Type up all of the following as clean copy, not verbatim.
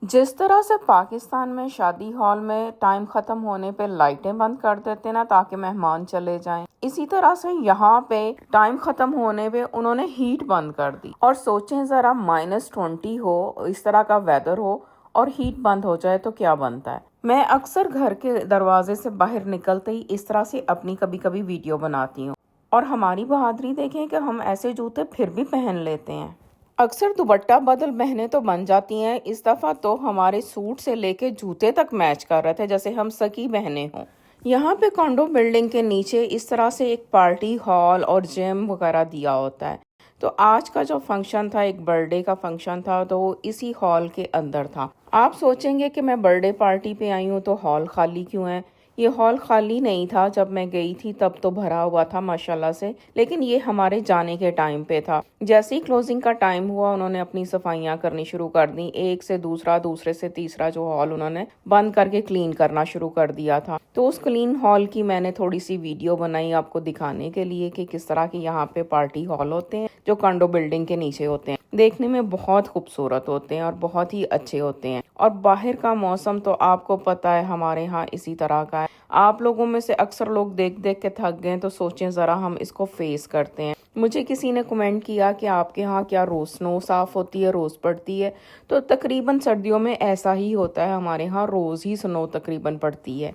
जिस तरह से पाकिस्तान में शादी हॉल में टाइम ख़त्म होने पे लाइटें बंद कर देते ना ताकि मेहमान चले जाएं, इसी तरह से यहाँ पे टाइम ख़त्म होने पे उन्होंने हीट बंद कर दी। और सोचें ज़रा -20 हो, इस तरह का वेदर हो और हीट बंद हो जाए तो क्या बनता है। मैं अक्सर घर के दरवाजे से बाहर निकलते ही इस तरह से अपनी कभी कभी वीडियो बनाती हूँ और हमारी बहादुरी देखें कि हम ऐसे जूते फिर भी पहन लेते हैं। अक्सर दुपट्टा बदल बहनें तो बन जाती हैं, इस दफ़ा तो हमारे सूट से लेके जूते तक मैच कर रहे थे जैसे हम सकी बहनें हों। यहाँ पे कॉन्डो बिल्डिंग के नीचे इस तरह से एक पार्टी हॉल और जिम वगैरह दिया होता है। तो आज का जो फंक्शन था, एक बर्थडे का फंक्शन था, तो वो इसी हॉल के अंदर था। आप सोचेंगे कि मैं बर्थडे पार्टी पे आई हूँ तो हॉल खाली क्यों है। ये हॉल खाली नहीं था, जब मैं गई थी तब तो भरा हुआ था माशाल्लाह से, लेकिन ये हमारे जाने के टाइम पे था। जैसे ही क्लोजिंग का टाइम हुआ उन्होंने अपनी सफाइयां करनी शुरू कर दी, एक से दूसरा, दूसरे से तीसरा जो हॉल उन्होंने बंद करके क्लीन करना शुरू कर दिया था। तो उस क्लीन हॉल की मैंने थोड़ी सी वीडियो बनाई आपको दिखाने के लिए कि किस तरह के यहाँ पे पार्टी हॉल होते हैं जो कंडो बिल्डिंग के नीचे होते हैं। देखने में बहुत खूबसूरत होते हैं और बहुत ही अच्छे होते हैं। और बाहर का मौसम तो आपको पता है हमारे यहाँ इसी तरह का है। आप लोगों में से अक्सर लोग देख देख के थक गए, तो सोचें ज़रा हम इसको फेस करते हैं। मुझे किसी ने कमेंट किया कि आपके यहाँ क्या रोज़ स्नो साफ़ होती है, रोज़ पड़ती है। तो तकरीबन सर्दियों में ऐसा ही होता है, हमारे यहाँ रोज़ ही स्नो तकरीबन पड़ती है।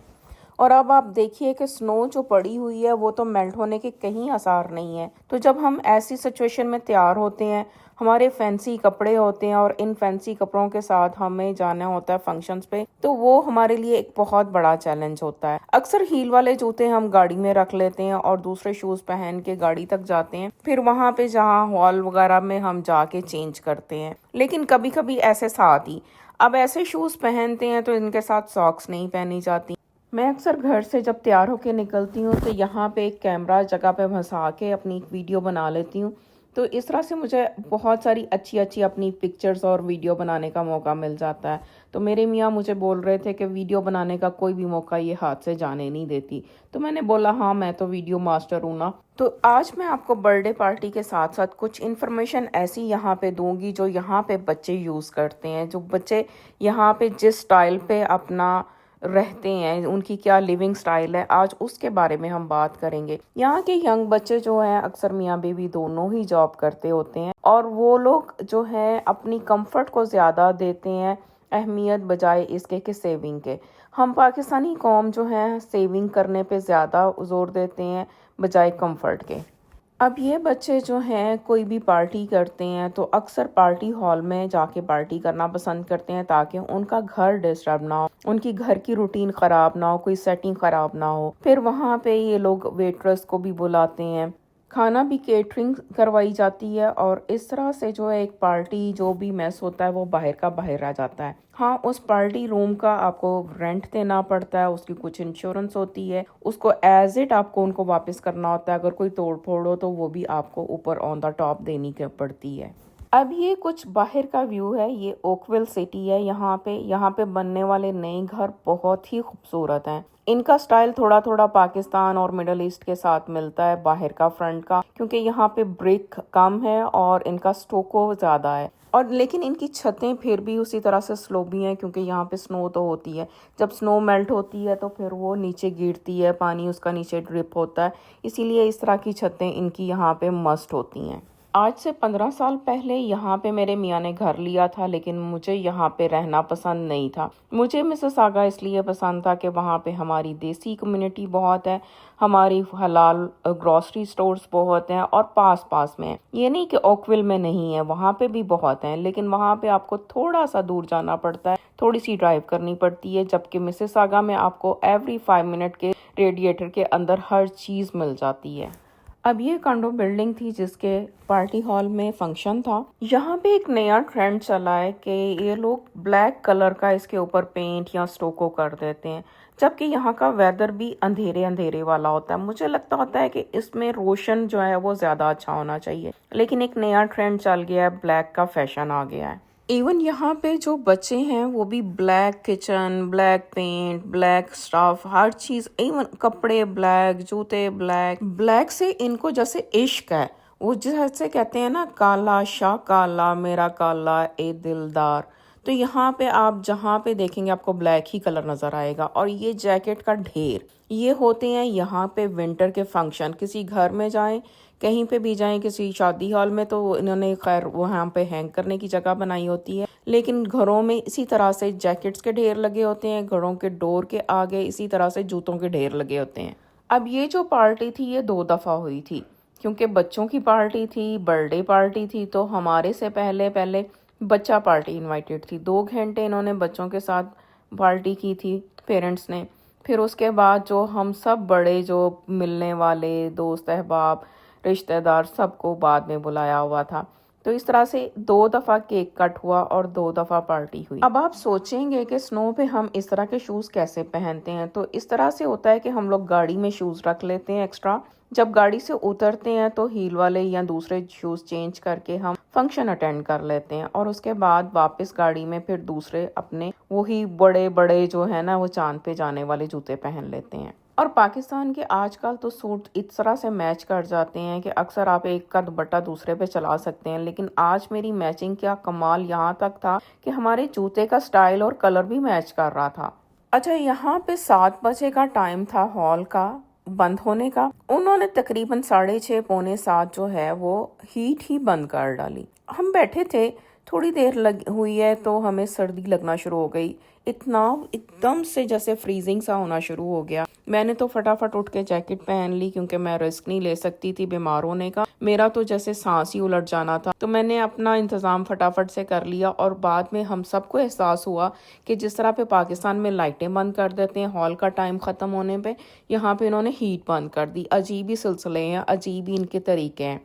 और अब आप देखिए कि स्नो जो पड़ी हुई है वो तो मेल्ट होने के कहीं आसार नहीं है। तो जब हम ऐसी सिचुएशन में तैयार होते हैं, हमारे फैंसी कपड़े होते हैं और इन फैंसी कपड़ों के साथ हमें जाना होता है फंक्शंस पे, तो वो हमारे लिए एक बहुत बड़ा चैलेंज होता है। अक्सर हील वाले जूते हम गाड़ी में रख लेते हैं और दूसरे शूज पहन के गाड़ी तक जाते हैं, फिर वहां पे जहाँ हॉल वगैरह में हम जाके चेंज करते हैं। लेकिन कभी कभी ऐसे साथ ही अब ऐसे शूज पहनते हैं तो इनके साथ सॉक्स नहीं पहनी जाती। मैं अक्सर घर से जब तैयार होकर निकलती हूँ तो यहाँ पे एक कैमरा जगह पे फंसा के अपनी एक वीडियो बना लेती हूँ। तो इस तरह से मुझे बहुत सारी अच्छी अच्छी अपनी पिक्चर्स और वीडियो बनाने का मौका मिल जाता है। तो मेरे मियाँ मुझे बोल रहे थे कि वीडियो बनाने का कोई भी मौका ये हाथ से जाने नहीं देती। तो मैंने बोला हाँ, मैं तो वीडियो मास्टर हूँ ना। तो आज मैं आपको बर्थडे पार्टी के साथ साथ कुछ इन्फॉर्मेशन ऐसी यहाँ पे दूंगी जो यहाँ पे बच्चे यूज़ करते हैं, जो बच्चे यहाँ पे जिस स्टाइल पे अपना रहते हैं, उनकी क्या लिविंग स्टाइल है, आज उसके बारे में हम बात करेंगे। यहाँ के यंग बच्चे जो हैं अक्सर मियाँ बीवी दोनों ही जॉब करते होते हैं और वो लोग जो हैं अपनी कंफर्ट को ज़्यादा देते हैं अहमियत बजाय इसके कि सेविंग के। हम पाकिस्तानी कौम जो है सेविंग करने पे ज़्यादा जोर देते हैं बजाय कंफर्ट के। अब ये बच्चे जो हैं कोई भी पार्टी करते हैं तो अक्सर पार्टी हॉल में जाके पार्टी करना पसंद करते हैं ताकि उनका घर डिस्टर्ब ना हो, उनकी घर की रूटीन ख़राब ना हो, कोई सेटिंग ख़राब ना हो। फिर वहाँ पे ये लोग वेटर्स को भी बुलाते हैं, खाना भी केटरिंग करवाई जाती है और इस तरह से जो है एक पार्टी जो भी मैस होता है वो बाहर का बाहर रह जाता है। हाँ, उस पार्टी रूम का आपको रेंट देना पड़ता है, उसकी कुछ इंश्योरेंस होती है, उसको एज इट आपको उनको वापस करना होता है। अगर कोई तोड़ फोड़ हो तो वो भी आपको ऊपर ऑन द टॉप देनी पड़ती है। अब ये कुछ बाहर का व्यू है, ये ओकविल सिटी है। यहाँ पे बनने वाले नए घर बहुत ही खूबसूरत हैं। इनका स्टाइल थोड़ा थोड़ा पाकिस्तान और मिडल ईस्ट के साथ मिलता है बाहर का फ्रंट का, क्योंकि यहाँ पे ब्रिक कम है और इनका स्टोको ज़्यादा है। और लेकिन इनकी छतें फिर भी उसी तरह से स्लोबी हैं क्योंकि यहाँ पे स्नो तो होती है। जब स्नो मेल्ट होती है तो फिर वो नीचे गिरती है, पानी उसका नीचे ड्रिप होता है, इसीलिए इस तरह की छतें इनकी यहाँ पे मस्ट होती हैं। आज से 15 साल पहले यहाँ पे मेरे मियाँ ने घर लिया था, लेकिन मुझे यहाँ पे रहना पसंद नहीं था। मुझे मिसिसागा इसलिए पसंद था कि वहाँ पे हमारी देसी कम्युनिटी बहुत है, हमारी हलाल ग्रॉसरी स्टोर्स बहुत हैं और पास पास में है। ये नहीं कि ओकविल में नहीं है, वहाँ पे भी बहुत हैं, लेकिन वहाँ पे आपको थोड़ा सा दूर जाना पड़ता है, थोड़ी सी ड्राइव करनी पड़ती है। जबकि मिसिसागा में आपको एवरी 5 मिनट के रेडिएटर के अंदर हर चीज़ मिल जाती है। अब ये कंडो बिल्डिंग थी जिसके पार्टी हॉल में फंक्शन था। यहाँ पे एक नया ट्रेंड चला है कि ये लोग ब्लैक कलर का इसके ऊपर पेंट या स्टोको कर देते हैं, जबकि यहाँ का वेदर भी अंधेरे अंधेरे वाला होता है। मुझे लगता होता है कि इसमें रोशन जो है वो ज़्यादा अच्छा होना चाहिए, लेकिन एक नया ट्रेंड चल गया है, ब्लैक का फैशन आ गया है। इवन यहाँ पे जो बच्चे हैं वो भी black kitchen, black paint, black stuff, हर चीज़, इवन कपड़े ब्लैक, जूते ब्लैक। ब्लैक से इनको जैसे इश्क है, वो जैसे कहते हैं ना, काला शाह काला मेरा काला ए दिलदार। तो यहाँ पे आप जहाँ पे देखेंगे आपको ब्लैक ही कलर नज़र आएगा। और ये जैकेट का ढेर ये होते हैं यहाँ पे विंटर के फंक्शन, किसी घर में जाएं, कहीं पे भी जाएं, किसी शादी हॉल में तो इन्होंने खैर वहाँ पे हैंग करने की जगह बनाई होती है, लेकिन घरों में इसी तरह से जैकेट्स के ढेर लगे होते हैं। घरों के डोर के आगे इसी तरह से जूतों के ढेर लगे होते हैं। अब ये जो पार्टी थी ये 2 दफ़ा हुई थी, क्योंकि बच्चों की पार्टी थी, बर्थडे पार्टी थी, तो हमारे से पहले पहले बच्चा पार्टी इनवाइटेड थी। 2 घंटे इन्होंने बच्चों के साथ पार्टी की थी पेरेंट्स ने। फिर उसके बाद जो हम सब बड़े जो मिलने वाले दोस्त अहबाब रिश्तेदार सबको बाद में बुलाया हुआ था। तो इस तरह से 2 दफ़ा केक कट हुआ और 2 दफ़ा पार्टी हुई। अब आप सोचेंगे कि स्नो पे हम इस तरह के शूज़ कैसे पहनते हैं। तो इस तरह से होता है कि हम लोग गाड़ी में शूज़ रख लेते हैं एक्स्ट्रा। जब गाड़ी से उतरते हैं तो हील वाले या दूसरे शूज़ चेंज करके हम फंक्शन अटेंड कर लेते हैं, और उसके बाद वापस गाड़ी में फिर दूसरे अपने वही बड़े बड़े जो है ना वो चांद पे जाने वाले जूते पहन लेते हैं। और पाकिस्तान के आजकल तो सूट इस तरह से मैच कर जाते हैं कि अक्सर आप एक का दुपट्टा दूसरे पे चला सकते हैं। लेकिन आज मेरी मैचिंग का कमाल यहाँ तक था कि हमारे जूते का स्टाइल और कलर भी मैच कर रहा था। अच्छा, यहाँ पे 7 बजे का टाइम था हॉल का बंद होने का। उन्होंने तकरीबन 6:30 पौने 7 जो है वो हीट ही बंद कर डाली। हम बैठे थे, थोड़ी देर लग हुई है तो हमें सर्दी लगना शुरू हो गई। इतना एकदम से जैसे फ्रीजिंग सा होना शुरू हो गया। मैंने तो फटाफट उठ के जैकेट पहन ली, क्योंकि मैं रिस्क नहीं ले सकती थी बीमार होने का। मेरा तो जैसे सांस ही उलट जाना था, तो मैंने अपना इंतज़ाम फटाफट से कर लिया। और बाद में हम सबको एहसास हुआ कि जिस तरह पे पाकिस्तान में लाइटें बंद कर देते हैं हॉल का टाइम ख़त्म होने पे, यहाँ पे इन्होंने हीट बंद कर दी। अजीब ही सिलसिले हैं, अजीब ही इनके तरीके हैं।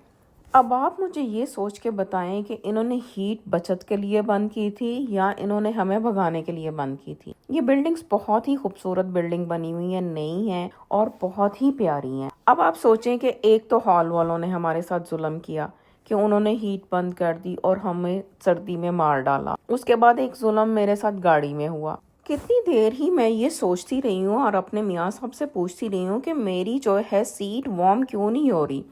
अब आप मुझे ये सोच के बताएं कि इन्होंने हीट बचत के लिए बंद की थी या इन्होंने हमें भगाने के लिए बंद की थी। ये बिल्डिंग्स बहुत ही खूबसूरत बिल्डिंग बनी हुई है, नई है और बहुत ही प्यारी हैं। अब आप सोचें कि एक तो हॉल वालों ने हमारे साथ जुल्म किया कि उन्होंने हीट बंद कर दी और हमें सर्दी में मार डाला। उसके बाद एक जुल्म मेरे साथ गाड़ी में हुआ। कितनी देर ही मैं ये सोचती रही हूँ और अपने मियाँ साहब से पूछती रही हूँ कि मेरी जो है सीट वार्म क्यों नहीं हो रही।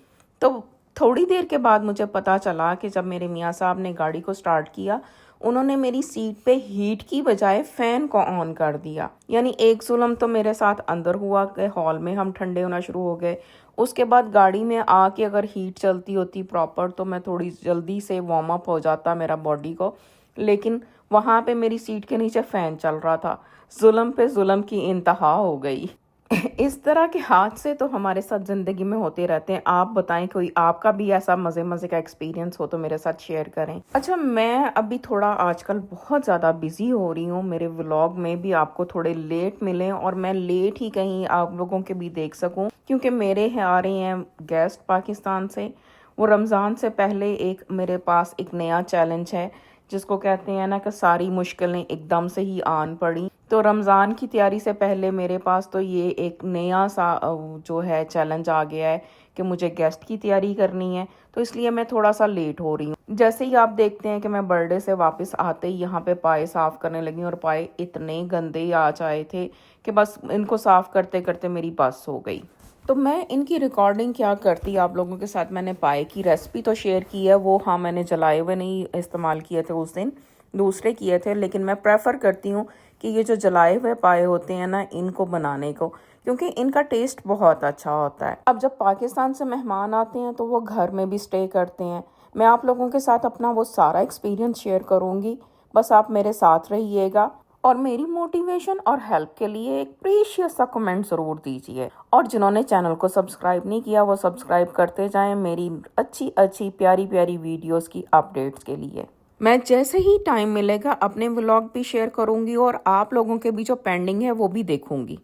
तो थोड़ी देर के बाद मुझे पता चला कि जब मेरे मियाँ साहब ने गाड़ी को स्टार्ट किया, उन्होंने मेरी सीट पे हीट की बजाय फ़ैन को ऑन कर दिया। यानी एक जुल्म तो मेरे साथ अंदर हुआ कि हॉल में हम ठंडे होना शुरू हो गए। उसके बाद गाड़ी में आके अगर हीट चलती होती प्रॉपर तो मैं थोड़ी जल्दी से वार्म अप हो जाता मेरा बॉडी को, लेकिन वहाँ पे मेरी सीट के नीचे फ़ैन चल रहा था। जुल्म पे जुल्म की इंतहा हो गई। इस तरह के हादसे तो हमारे साथ ज़िंदगी में होते रहते हैं। आप बताएं कोई आपका भी ऐसा मज़े मज़े का एक्सपीरियंस हो तो मेरे साथ शेयर करें। अच्छा, मैं अभी थोड़ा आजकल बहुत ज़्यादा बिजी हो रही हूँ। मेरे व्लॉग में भी आपको थोड़े लेट मिले और मैं लेट ही कहीं आप लोगों के भी देख सकूँ, क्योंकि मेरे आ रहे हैं गेस्ट पाकिस्तान से। वो रमज़ान से पहले एक मेरे पास एक नया चैलेंज है, जिसको कहते हैं ना कि सारी मुश्किलें एकदम से ही आन पड़ी। तो रमज़ान की तैयारी से पहले मेरे पास तो ये एक नया सा जो है चैलेंज आ गया है कि मुझे गेस्ट की तैयारी करनी है। तो इसलिए मैं थोड़ा सा लेट हो रही हूँ। जैसे ही आप देखते हैं कि मैं बर्थडे से वापस आते ही यहाँ पे पाए साफ़ करने लगी, और पाए इतने गंदे आज आए थे कि बस इनको साफ़ करते करते मेरी बस हो गई। तो मैं इनकी रिकॉर्डिंग क्या करती आप लोगों के साथ। मैंने पाए की रेसिपी तो शेयर की है, वो हाँ मैंने जलाए हुए नहीं इस्तेमाल किए थे उस दिन, दूसरे किए थे। लेकिन मैं प्रेफर करती हूँ कि ये जो जलाए हुए पाए होते हैं ना, इनको बनाने को, क्योंकि इनका टेस्ट बहुत अच्छा होता है। अब जब पाकिस्तान से मेहमान आते हैं तो वो घर में भी स्टे करते हैं। मैं आप लोगों के साथ अपना वो सारा एक्सपीरियंस शेयर करूँगी, बस आप मेरे साथ रहिएगा। और मेरी मोटिवेशन और हेल्प के लिए एक प्रीशियस सा कमेंट ज़रूर दीजिए। और जिन्होंने चैनल को सब्सक्राइब नहीं किया वो सब्सक्राइब करते जाएं मेरी अच्छी अच्छी प्यारी प्यारी वीडियोस की अपडेट्स के लिए। मैं जैसे ही टाइम मिलेगा अपने व्लॉग भी शेयर करूंगी और आप लोगों के भी जो पेंडिंग है वो भी देखूंगी।